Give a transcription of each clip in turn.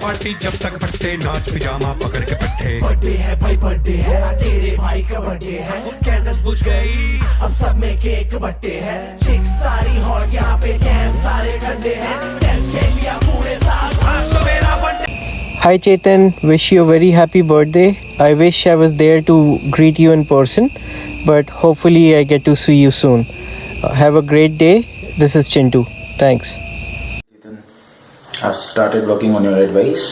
Party जब तक फट्टे, नाच पिजामा पकड़ के पट्टे। बर्थडे है भाई बर्थडे है, तेरे भाई का बर्थडे है। कैंडल्स बुझ गई, अब सब में केक बट्टे है। चिक सारी हॉट यहाँ पे, कैम सारे ठंडे हैं। टेस्ट खेल लिया पूरे साल, आज तो मेरा birthday. Hi Chetan, wish you a very happy birthday. I wish I was there to greet you in person, but hopefully I get to see you soon. Have a great day. This is Chintu. Thanks. I've started working on your advice,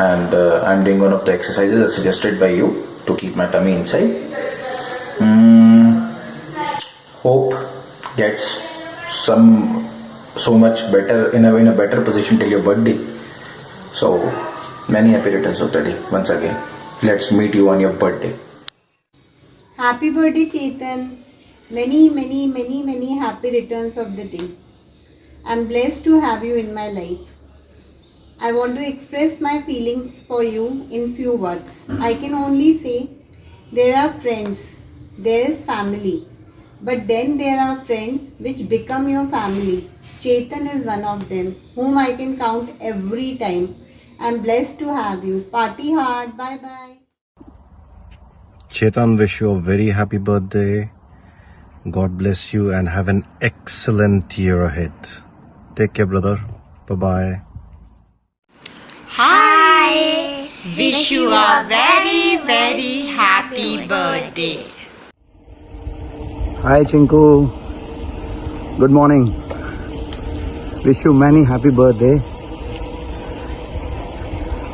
and I'm doing one of the exercises as suggested by you to keep my tummy inside. Hope gets so much better in a better position till your birthday. So many happy returns of the day once again. Let's meet you on your birthday. Happy birthday, Chetan. Many, many, many, many happy returns of the day. I'm blessed to have you in my life. I want to express my feelings for you in few words. I can only say there are friends, there is family, but then there are friends which become your family. Chetan is one of them, whom I can count every time. I'm blessed to have you. Party hard. Bye bye. Chetan, wish you a very happy birthday. God bless you and have an excellent year ahead. Take care, brother. Bye-bye. Hi! Wish you a very, very happy birthday. Hi Chinku. Good morning. Wish you many happy birthday.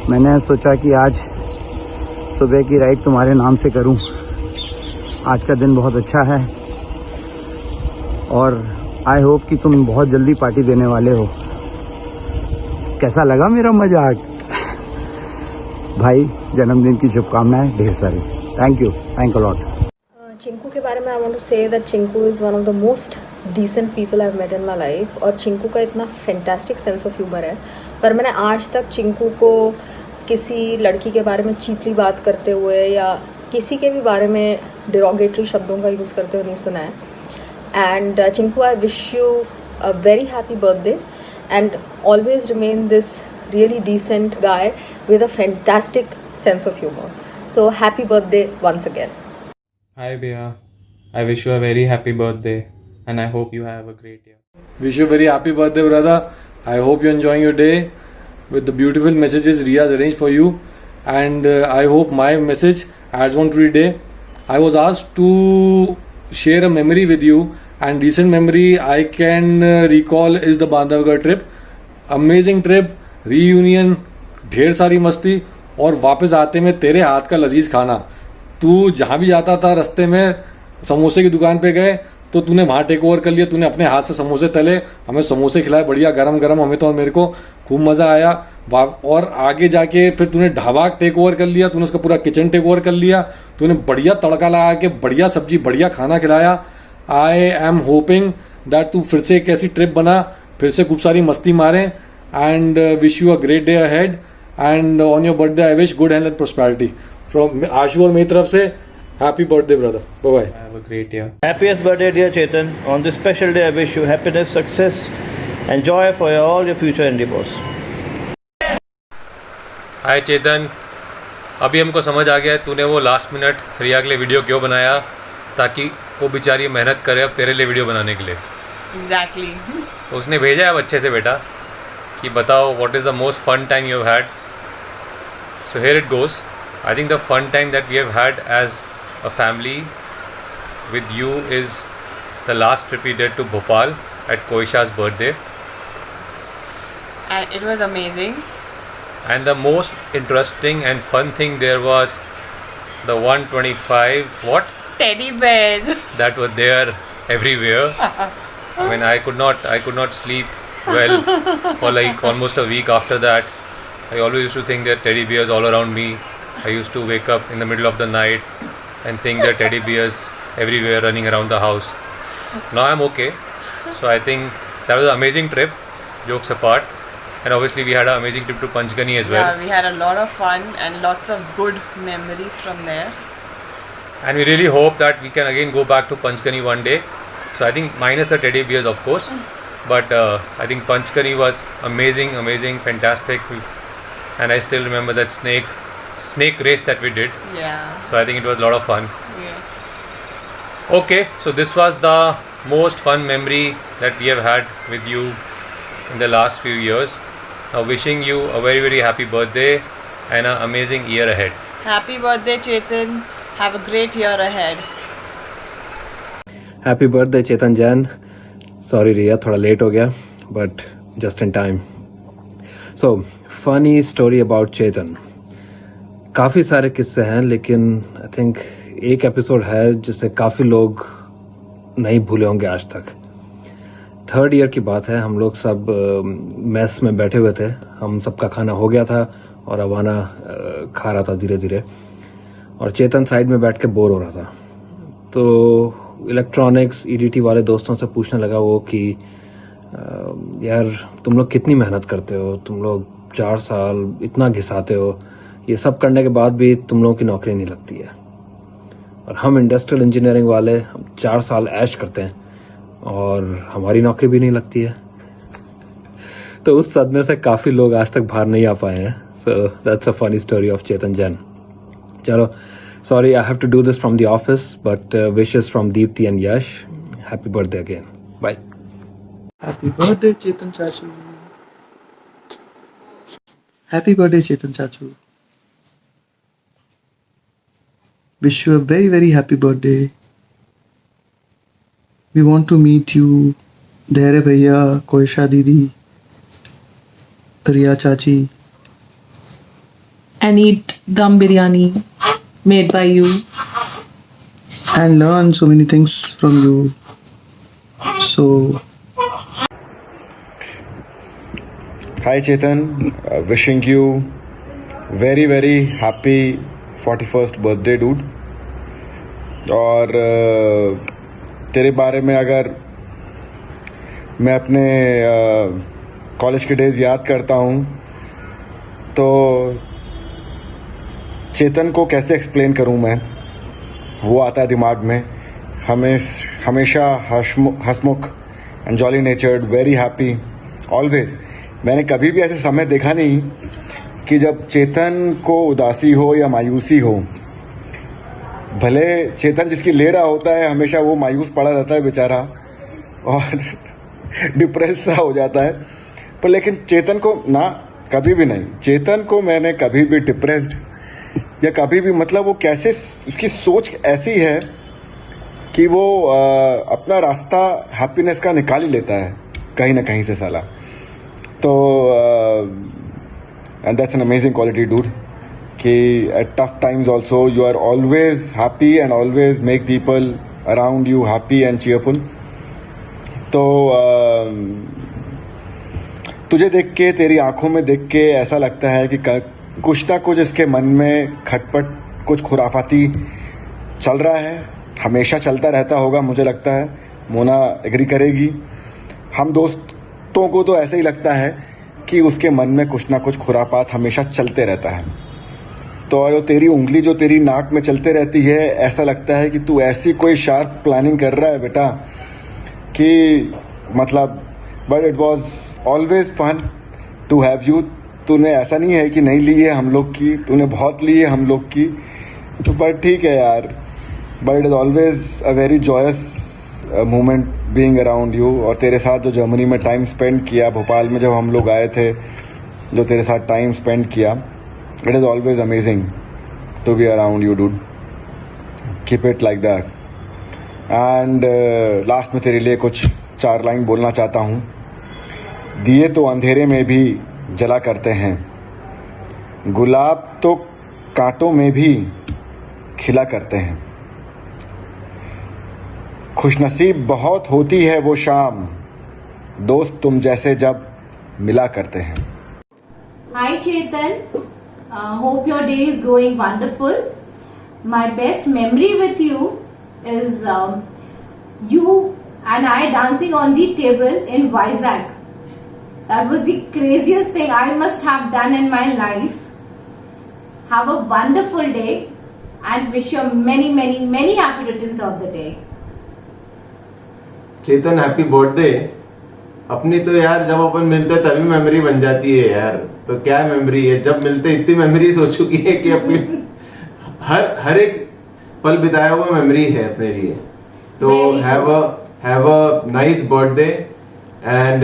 मैंने सोचा कि आज सुबह की ride तुम्हारे नाम से करूं। आज का दिन बहुत अच्छा है और आई होप कि तुम बहुत जल्दी पार्टी देने वाले हो। कैसा लगा मेरा मजाक? भाई जन्मदिन की शुभकामनाएं ढेर सारी। Thank you, thank a lot. Chinku के बारे में I want to say that Chinku is one of the most decent people I have met in my life. और चिंकू का इतना फैंटास्टिक सेंस ऑफ ह्यूमर है, पर मैंने आज तक चिंकू को किसी लड़की के बारे में चीपली बात करते हुए या किसी के भी बारे में डिरोगेटरी शब्दों का यूज़ करते हुए नहीं सुना है। And Chinku, I wish you a very happy birthday and always remain this really decent guy with a fantastic sense of humour. So happy birthday once again. Hi Bia, I wish you a very happy birthday and I hope you have a great year. Wish you a very happy birthday, brother. I hope you're enjoying your day with the beautiful messages Ria's arranged for you, and I hope my message adds on to the day. I was asked to share a memory with you, and recent memory I can recall is the Bandhavgarh trip. Amazing trip, reunion, ढेर सारी मस्ती और वापस आते में तेरे हाथ का लजीज खाना। तू जहाँ भी जाता था रास्ते में समोसे की दुकान पे गए तो तूने वहाँ टेक ओवर कर लिया। तूने अपने हाथ से समोसे तले, हमें समोसे खिलाए बढ़िया गरम गरम, हमें तो और मेरे को खूब मज़ा आया। और आगे जाके फिर तूने ढाबा टेक ओवर कर लिया, तूने उसका पूरा किचन टेक ओवर कर लिया। तूने बढ़िया तड़का लगा के बढ़िया सब्जी बढ़िया खाना खिलाया। आई एम होपिंग दैट तू फिर से एक ऐसी ट्रिप बना, फिर से खूब सारी मस्ती मारें। And wish you a great day ahead and on your birthday I wish good health and prosperity. From Ashu और मेरी तरफ से happy birthday brother, bye bye, have a great year. Happiest birthday dear Chetan. On this special day I wish you happiness, success and joy for all your future endeavors. हाय चेतन, अभी हमको समझ आ गया है तूने वो लास्ट मिनट रिया के लिए video क्यों बनाया, ताकि वो बेचारी मेहनत करे अब तेरे लिए वीडियो बनाने के लिए। Exactly. तो उसने भेजा है अब अच्छे से बेटा कि बताओ what is the most fun time you have had. So here it goes. I think the fun time that we have had as a family with you is the last trip we did to Bhopal at Koisha's birthday. And it was amazing. And the most interesting and fun thing there was the 125 what? Teddy bears. That were there everywhere. I mean, I could not sleep well for like almost a week after that. I always used to think there are teddy bears all around me. I used to wake up in the middle of the night and think there are teddy bears everywhere running around the house. Now I'm okay. So I think that was an amazing trip, jokes apart. And obviously we had an amazing trip to Panchgani as well. Yeah, we had a lot of fun and lots of good memories from there. And we really hope that we can again go back to Panchgani one day. So I think minus the teddy bears of course. But I think Panchgani was amazing, fantastic. and I still remember that snake race that we did. Yeah. So I think it was a lot of fun. Yes. Okay, so this was the most fun memory that we have had with you in the last few years. Now wishing you a very, very happy birthday and an amazing year ahead. Happy birthday, Chetan. Have a great year ahead. Happy birthday Chetan Jain. Sorry Riya, थोड़ा late हो गया but just in time. So funny story about Chetan. काफ़ी सारे किस्से हैं लेकिन I think एक episode है जिसे काफ़ी लोग नहीं भूले होंगे आज तक. 3rd ईयर की बात है. हम लोग सब मेस में बैठे हुए थे. हम सबका खाना हो गया था और अवाना खा रहा था धीरे धीरे, और चेतन साइड में बैठ के बोर हो रहा था. तो इलेक्ट्रॉनिक्स ईडीटी वाले दोस्तों से पूछने लगा वो कि यार तुम लोग कितनी मेहनत करते हो, तुम लोग 4 साल इतना घिसाते हो, ये सब करने के बाद भी तुम लोगों की नौकरी नहीं लगती है, और हम इंडस्ट्रियल इंजीनियरिंग वाले हम 4 साल ऐश करते हैं और हमारी नौकरी भी नहीं लगती है. तो उस सदमे से काफ़ी लोग आज तक बाहर नहीं आ पाए हैं. So that's a funny story of Chetan Jain. चलो, sorry, I have to do this from the office, but wishes from Deepti and Yash. Happy birthday again. Bye. Happy birthday, Chetan Chachu. Happy birthday, Chetan Chachu. Wish you a very, very happy birthday. We want to meet you, Dhere Bhaiya, Koisha Didi, Riya Chachi. And eat dum biryani made by you. And learn so many things from you. So. Hi Chetan, wishing you very very happy 41st birthday dude. और तेरे बारे में अगर मैं अपने college के days याद करता हूँ तो चेतन को कैसे एक्सप्लेन करूं मैं, वो आता है दिमाग में. हमेशा हंसमुख and jolly natured, very happy always. मैंने कभी भी ऐसे समय देखा नहीं कि जब चेतन को उदासी हो या मायूसी हो. भले चेतन जिसकी ले रहा होता है हमेशा वो मायूस पड़ा रहता है बेचारा और डिप्रेस सा हो जाता है, पर लेकिन चेतन को ना, कभी भी नहीं. चेतन को मैंने कभी भी डिप्रेस्ड या कभी भी, मतलब वो कैसे, उसकी सोच ऐसी है कि वो अपना रास्ता हैप्पीनेस का निकाल ही लेता है कहीं ना कहीं से साला. तो and that's an amazing quality dude कि at tough times also you are always happy and always make people around you happy and cheerful. तो तुझे देख के, तेरी आंखों में देख के ऐसा लगता है कि कुछ ना कुछ इसके मन में खटपट, कुछ खुराफाती चल रहा है. हमेशा चलता रहता होगा मुझे लगता है. मोना एग्री करेगी. हम दोस्तों को तो ऐसे ही लगता है कि उसके मन में कुछ ना कुछ खुरापात हमेशा चलते रहता है. तो तेरी उंगली जो तेरी नाक में चलते रहती है, ऐसा लगता है कि तू ऐसी कोई शार्प प्लानिंग कर रहा है बेटा कि मतलब. But it was always fun to have you. तूने ऐसा नहीं है कि नहीं ली है हम लोग की, तूने बहुत ली है हम लोग की. तो बट ठीक है यार, but it is always a very joyous moment being around you. और तेरे साथ जो जर्मनी में टाइम स्पेंड किया, भोपाल में जब हम लोग आए थे, जो तेरे साथ टाइम स्पेंड किया, it is always amazing to be around you dude. Keep it like that. And last में तेरे लिए कुछ 4 लाइन बोलना चाहता हूँ. दिए तो अंधेरे में भी जला करते हैं, गुलाब तो कांटों में भी खिला करते हैं, खुशनसीब बहुत होती है वो शाम, दोस्त तुम जैसे जब मिला करते हैं. Hi Chetan, hope your day is going wonderful. My best memory with you is you and I dancing on the table in Vizag. That was the craziest thing I must have done in my life. Have a wonderful day and wish you many, many, many happy returns of the day. Chetan happy birthday. अपनी तो यार जब अपन मिलते तभी memory बन जाती है यार. तो क्या मेमोरी है, जब मिलते इतनी मेमोरीज हो चुकी है कि अपनी हर एक पल बिताया हुआ मेमोरी है अपने लिए। तो have a nice birthday and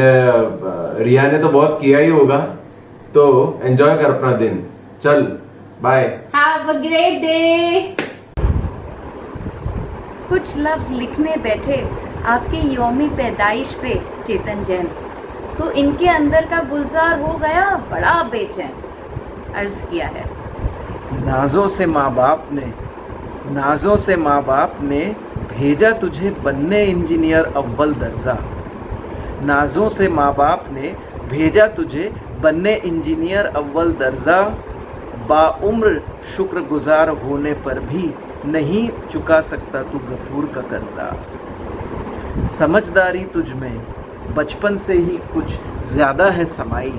Riya ने तो बहुत किया ही होगा, तो एंजॉय कर अपना दिन। चल bye, have a great day. कुछ लफ्ज लिखने बैठे आपके यौमी पैदाइश पे चेतन जैन, तो इनके अंदर का गुलजार हो गया बड़ा बेचैन। अर्ज किया है, नाजों से माँ बाप ने भेजा तुझे बनने इंजीनियर अव्वल दर्जा। नाजों से माँ बाप ने भेजा तुझे बनने इंजीनियर अव्वल दर्जा। बाउम्र शुक्रगुजार होने पर भी नहीं चुका सकता तू गफूर का कर्जा। समझदारी तुझ में बचपन से ही कुछ ज़्यादा है समाई।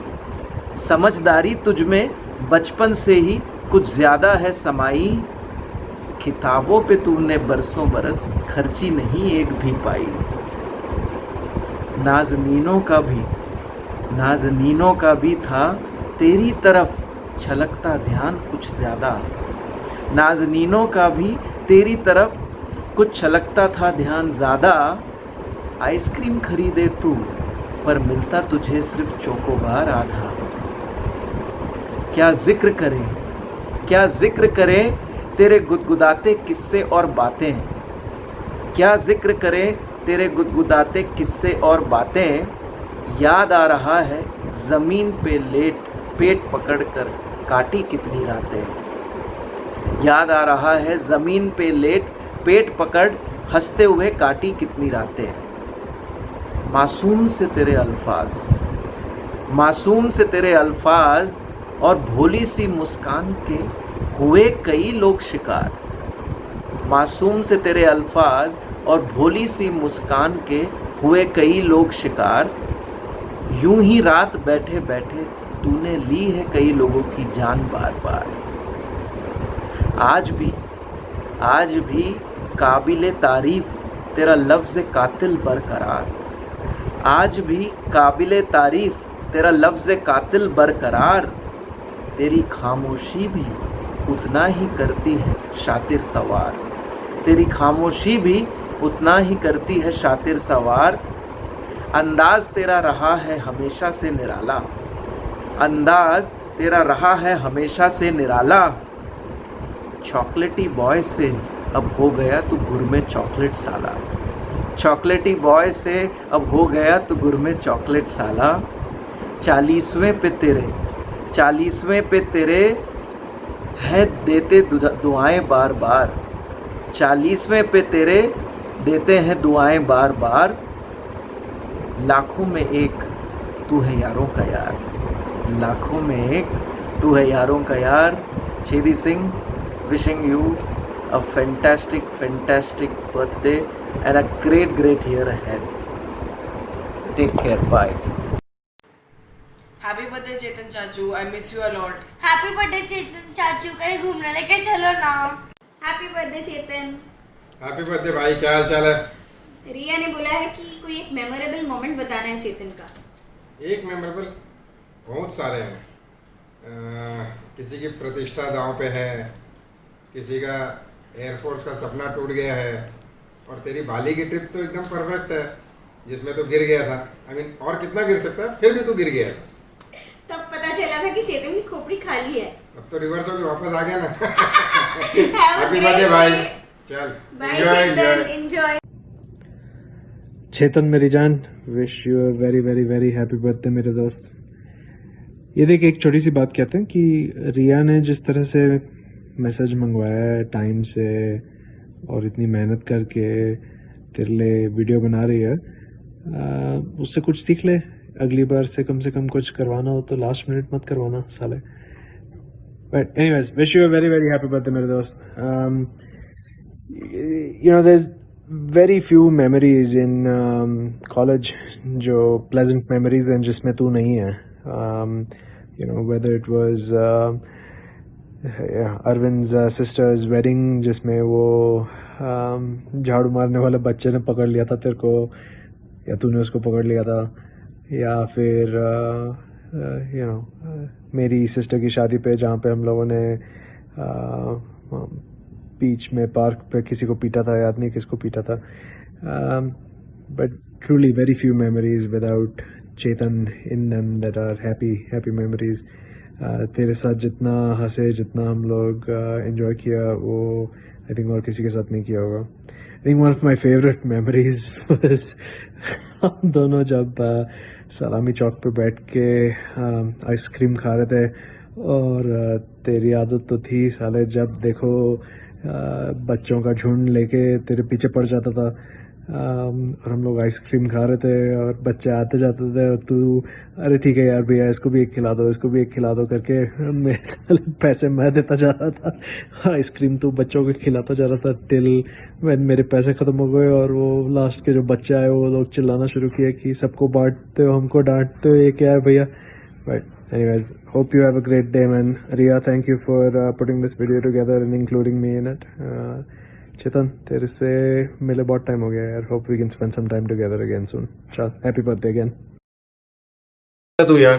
समझदारी तुझ में बचपन से ही कुछ ज़्यादा है समाई। किताबों पे तूने बरसों बरस खर्ची नहीं एक भी पाई। नाज़नीनों का भी था तेरी तरफ छलकता ध्यान कुछ ज़्यादा। नाज़नीनों का भी तेरी तरफ कुछ छलकता था ध्यान ज़्यादा। आइसक्रीम खरीदे तू पर मिलता तुझे सिर्फ चोकोबार आधा। क्या जिक्र करें तेरे गुदगुदाते किस्से और बातें। क्या जिक्र करें तेरे गुदगुदाते किस्से और बातें। याद आ रहा है ज़मीन पे लेट पेट पकड़कर काटी कितनी रातें। याद आ रहा है ज़मीन पे लेट पेट पकड़ हंसते हुए काटी कितनी रातें। मासूम से तेरे अल्फाज और भोली सी मुस्कान के हुए कई लोग शिकार। मासूम से तेरे अल्फाज और भोली सी मुस्कान के हुए कई लोग शिकार। यूं ही रात बैठे बैठे तूने ली है कई लोगों की जान बार बार। आज भी काबिले तारीफ तेरा लफ्ज़ कातिल बरकरार। आज भी काबिले तारीफ तेरा लफ्ज़ कातिल बरकरार। तेरी खामोशी भी उतना ही करती है शातिर सवार। तेरी खामोशी भी उतना ही करती है शातिर सवार। अंदाज तेरा रहा है हमेशा से निराला। अंदाज तेरा रहा है हमेशा से निराला। चॉकलेटी बॉय से अब हो गया तू गुरमे चॉकलेट साला। चॉकलेटी बॉय से अब हो गया तू गुरमे चॉकलेट साला। 40वें पे तेरे है देते दुआएं बार बार। 40वें पे तेरे देते हैं दुआएं बार बार। लाखों में एक तू है यारों का यार। लाखों में एक तू है यारों का यार। Chhedi Singh, wishing you a fantastic birthday and a great year ahead. Take care. Bye. Happy birthday Chetan चाचू, I miss you a lot. Happy birthday Chetan चाचू, कहीं घूमने लेके चलो ना। Happy birthday Chetan. Happy birthday भाई, क्या हाल चाल है? रिया ने बोला है कि कोई एक मेमोरेबल मोमेंट बताना है चेतन का। एक मेमोरेबल बहुत सारे हैं। किसी की प्रतिष्ठा दांव पे है, किसी का एयरफोर्स का सपना टूट गया है, और तेरी बाली की ट्रिप तो एकदम परफेक्ट है जिसमें तो गिर गया था। I mean, और कितना गिर सकता है, फिर भी तू गिर गया। तब पता चला था कि चेतन की खोपड़ी खाली है। अब तो रिवर्स होकर वापस आ गया ना। हैप्पी बर्थडे भाई, चल एंजॉय। चेतन मेरी जान, wish you a very very very happy birthday मेरे दोस्त। ये देख, एक छोटी सी बात कहते हैं कि रिया ने जिस तरह से मैसेज मंगवाया है टाइम से और इतनी मेहनत करके तेरे लिए वीडियो बना रही है, उससे कुछ सीख ले। अगली बार से कम कुछ करवाना हो तो लास्ट मिनट मत करवाना साले। But anyways, wish you a very very happy birthday मेरे दोस्त। You know, there is very few memories in college जो प्लेजेंट मेमोरीज हैं जिसमें तू नहीं है। You know, whether it was Arvind's sister's wedding जिसमें वो झाड़ू मारने वाले बच्चे ने पकड़ लिया था तेरे को, या तूने उसको पकड़ लिया था, या फिर मेरी सिस्टर की शादी पे जहाँ पे हम लोगों ने बीच में पार्क पे किसी को पीटा था, याद नहीं किसको पीटा था, but truly very few memories without Chetan in them that are happy memories. तेरे साथ जितना हंसे, जितना हम लोग एंजॉय किया, वो आई थिंक और किसी के साथ नहीं किया होगा. I think one of my favourite memories was हम दोनों जब सलामी चौक पे बैठ के आइसक्रीम खा रहे थे, और तेरी आदत तो थी साले, जब देखो बच्चों का झुंड लेके तेरे पीछे पड़ जाता था, और हम लोग आइसक्रीम खा रहे थे और बच्चे आते जाते थे, और तू अरे ठीक है यार भैया इसको भी एक खिला दो, इसको भी एक खिला दो करके मेरे साले पैसे मैं देता जा रहा था, आइसक्रीम तू बच्चों को खिलाता जा रहा था, टिल व्हेन मेरे पैसे ख़त्म हो गए और वो लास्ट के जो बच्चे आए वो लोग चिल्लाना शुरू किया कि सबको बांटते हो, हमको डांटते हो, ये क्या है भैया. But anyways, hope you have a great day, man. Riya, thank you for putting this video together and including me in it. चेतन, तेरे से मिले बहुत टाइम हो गया यार. Hope we can spend some time together again soon. चल, happy birthday again. तो यार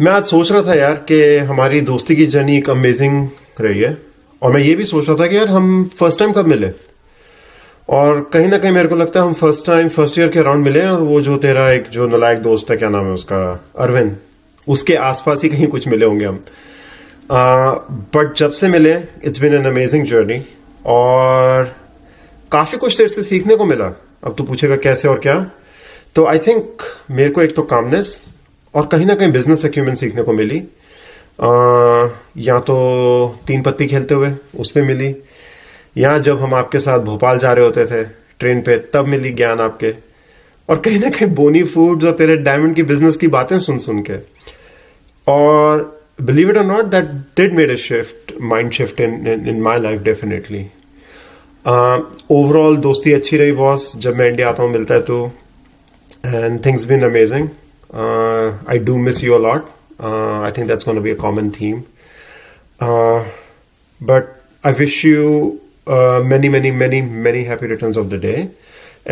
मैं आज सोच रहा था यार कि हमारी दोस्ती की जर्नी एक अमेजिंग रही है, और मैं ये भी सोच रहा था कि यार हम फर्स्ट टाइम कब मिले, और कहीं ना कहीं मेरे को लगता है हम फर्स्ट ईयर के अराउंड मिले, और वो जो तेरा एक जो नालायक दोस्त है, क्या नाम है उसका, अरविंद, उसके आसपास ही कहीं कुछ मिले होंगे हम. बट जब से मिले it's been an amazing journey, और काफ़ी कुछ तेरे से सीखने को मिला. अब तू पूछेगा कैसे और क्या, तो आई थिंक मेरे को एक तो कामनेस और कहीं ना कहीं बिजनेस एक्यूमेन सीखने को मिली. या तो 3 पत्ती खेलते हुए उस पर मिली, या जब हम आपके साथ भोपाल जा रहे होते थे ट्रेन पे तब मिली ज्ञान आपके, और कहीं ना कहीं बोनी फूड्स और तेरे डायमंड की बिजनेस की बातें सुन के. और बिलीव इट और not, that did made a mind shift in my life definitely. Overall दोस्ती अच्छी रही बॉस. जब मैं इंडिया आता हूँ मिलता है तो, and things been amazing. I do miss you a lot. I think that's gonna be a common theme. But I wish you many happy returns of the day,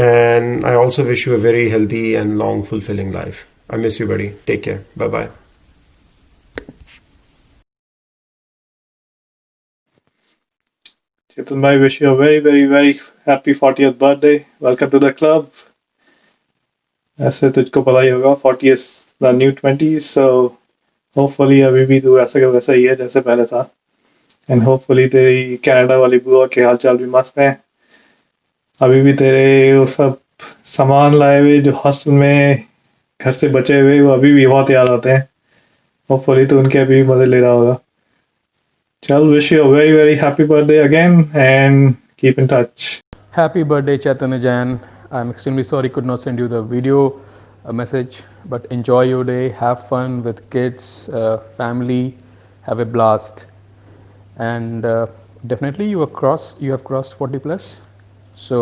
and I also wish you a very healthy and long fulfilling life. I miss you buddy. Take care. Bye bye. Chetan, I wish you a very happy 40th birthday. Welcome to the club. ऐसे तुझको पता ही होगा 40 is the new 20, so hopefully अभी भी तू ऐसा का वैसा ही है जैसे पहले था. एंड होपफुली तेरी कनाडा वाली बुआ के हालचाल भी मस्त हैं. अभी भी तेरे वो सब सामान लाए हुए जो हॉस्टल में घर से बचे हुए, वो अभी भी बहुत याद आते हैं. होपफुली तो उनके अभी भी मज़े ले रहा होगा. चल, wish you a very happy birthday again and keep in touch. Happy birthday Chaitanya Jain. I'm extremely sorry could not send you the video message, but enjoy your day, have fun with kids, family, have a blast. And definitely you have crossed 40 plus, so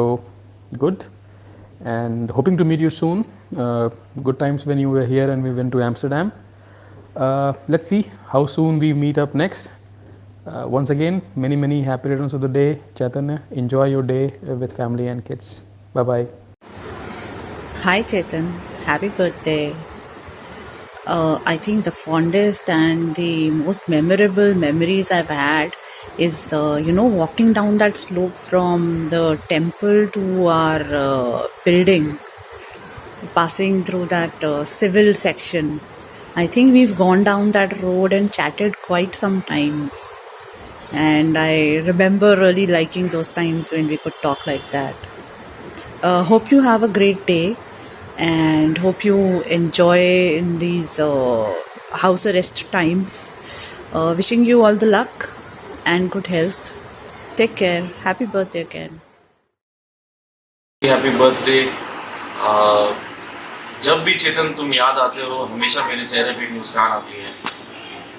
good, and hoping to meet you soon. Good times when you were here and we went to Amsterdam. Let's see how soon we meet up next. Once again, many happy returns of the day, Chaitanya. Enjoy your day with family and kids. Bye bye. Hi Chetan, happy birthday. I think the fondest and the most memorable memories I've had is, walking down that slope from the temple to our building, passing through that civil section. I think we've gone down that road and chatted quite some times. And I remember really liking those times when we could talk like that. Hope you have a great day. And hope you enjoy in these house arrest times. Wishing you all the luck and good health. Take care. Happy birthday again. Happy birthday. जब भी चेतन तुम याद आते हो, हमेशा मेरे चेहरे पे एक मुस्कान आती है.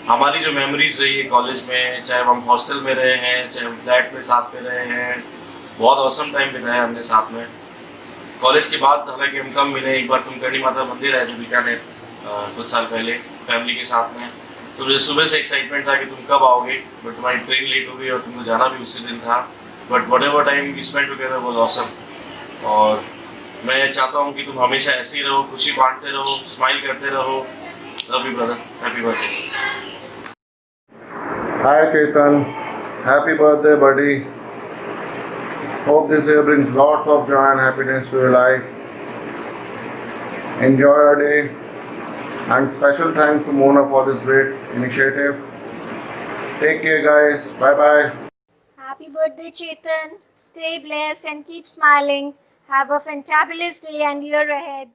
हमारी जो मेमोरीज रही है कॉलेज में, चाहे हम हॉस्टल में रहे हैं, चाहे हम फ्लैट में साथ में रहे हैं, बहुत औसम टाइम बिताया हमने साथ में. कॉलेज के बाद हालांकि हम कम मिले. एक बार तुम करनी माता मंदिर आए थे बीकानेर कुछ साल पहले फैमिली के साथ में, तो मुझे सुबह से एक्साइटमेंट था कि तुम कब आओगे, बट तुम्हारी ट्रेन लेट हो गई और तुमको जाना भी उसी दिन था. But whatever time we spend together was awesome. और मैं चाहता हूँ कि तुम हमेशा ऐसे ही रहो, खुशी बांटते रहो, स्माइल करते रहो। Love you brother, happy birthday. Hi Chetan, happy birthday buddy. Hope this year brings lots of joy and happiness to your life. Enjoy your day and special thanks to Mona for this great initiative. Take care guys, bye bye. Happy birthday, Chetan. Stay blessed and keep smiling. Have a fantabulous day and year ahead.